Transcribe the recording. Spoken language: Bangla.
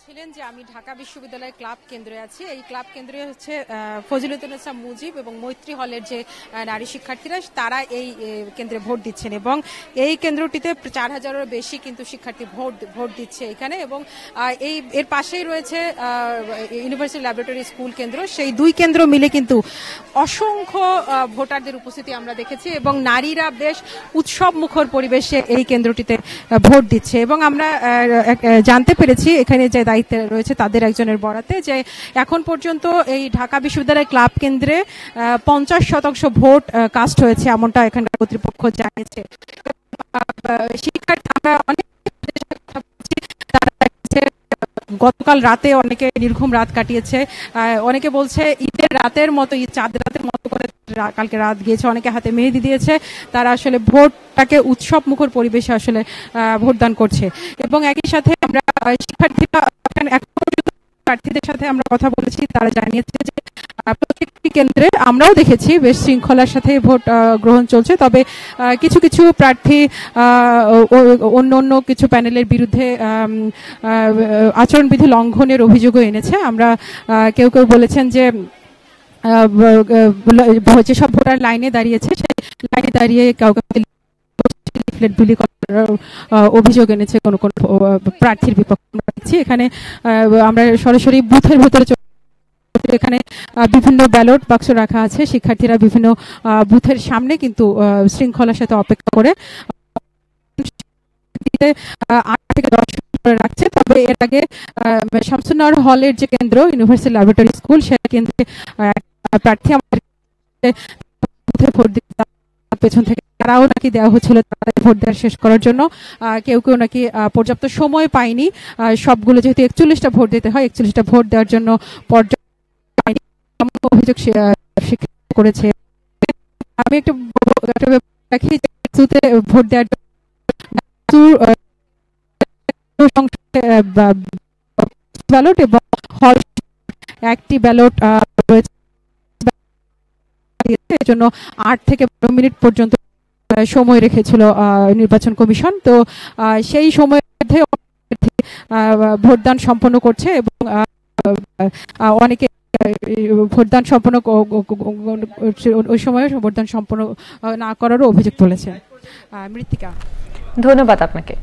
বলছিলেন যে আমি ঢাকা বিশ্ববিদ্যালয় ক্লাব কেন্দ্রে আছি। এই ক্লাব কেন্দ্রে হচ্ছে ফজিলতুন্নেসা মুজিব এবং মৈত্রী হলের যে নারী শিক্ষার্থীরা তারা এই কেন্দ্রে ভোট দিচ্ছেন এবং এই কেন্দ্রটিতে 4000-এরও বেশি কিন্তু শিক্ষার্থী ভোট দিচ্ছে এখানে। এবং এর পাশেই রয়েছে ইউনিভার্সিটি ল্যাবরেটরি স্কুল কেন্দ্র। সেই দুই কেন্দ্র মিলে কিন্তু অসংখ্য ভোটারদের উপস্থিতি আমরা দেখেছি এবং নারীরা বেশ উৎসব মুখর পরিবেশে এই কেন্দ্রটিতে ভোট দিচ্ছে। এবং আমরা জানতে পেরেছি এখানে যে দায়িত্বে রয়েছে তাদের একজনের বরাতে যে এখন পর্যন্ত এই ঢাকা বিশ্ববিদ্যালয় ক্লাব কেন্দ্রে 50% ভোট কাস্ট হয়েছে, এমনটা এখানকার কর্তৃপক্ষ জানিয়েছে। শিক্ষার্থী আমরা অনেক গতকাল রাতে অনেকে নির্ঘুম রাত কাটিয়েছে, অনেকে বলছে ঈদের রাতের মতো, ঈদ চাঁদ রাতের মতো করে কালকে রাত গিয়েছে, অনেকে হাতে মেহেদি দিয়েছে। তারা আসলে ভোটটাকে উৎসব মুখর পরিবেশে আসলে ভোটদান করছে। এবং একই সাথে আমরা শিক্ষার্থীরা এখন পর্যন্ত প্রার্থীদের সাথে আমরা কথা বলেছি, তারা জানিয়েছে যে প্রত্যেকটি কেন্দ্রে আমরাও দেখেছি বেশ শৃঙ্খলার সাথে ভোট গ্রহণ চলছে। তবে কিছু কিছু প্রার্থী অন্য কিছু প্যানেলের বিরুদ্ধে আচরণবিধি লঙ্ঘনের অভিযোগও এনেছে। আমরা কেউ বলেছেন যে যেসব ভোটার লাইনে দাঁড়িয়েছে সেই লাইনে দাঁড়িয়ে কাউকে লিফলেট বিলি করার অভিযোগ এনেছে কোন কোন প্রার্থীর বিপক্ষে। আমরা দেখছি এখানে আমরা সরাসরি বুথের ভেতরে, এখানে বিভিন্ন ব্যালট বাক্স রাখা আছে, শিক্ষার্থীরা বিভিন্ন বুথের সামনে কিন্তু শৃঙ্খলার সাথে অপেক্ষা করে 8 থেকে 10 রাখছে। তবে এর আগে শামসুন্নাহর হলের যে কেন্দ্র ইউনিভার্সিটি ল্যাবরেটরি স্কুল, সেই কেন্দ্রে প্রার্থী আমাদের বুথে ভোট দিতে পেছন থেকে তারাও নাকি দেওয়া হচ্ছিল তাদের ভোট দেওয়া শেষ করার জন্য। কেউ নাকি পর্যাপ্ত সময় পায়নি, সবগুলো যেহেতু 41টা ভোট দিতে হয়, 41টা ভোট দেওয়ার জন্য পর্যাপ্ত পায়নি অভিযোগ করেছে। আমি একটু দেখি ভোট দেওয়ার ব্যালট এবং হল একটি ব্যালট রয়েছে, এর জন্য 8 থেকে 12 মিনিট পর্যন্ত সময় রেখেছিল নির্বাচন কমিশন। তো সেই সময়ের মধ্যে ভোটদান সম্পন্ন করছে এবং অনেকে ভোটদান সম্পন্ন ওই সময়ে ভোটদান সম্পন্ন না করারও অভিযোগ তুলেছে। মৃত্তিকা, ধন্যবাদ আপনাকে।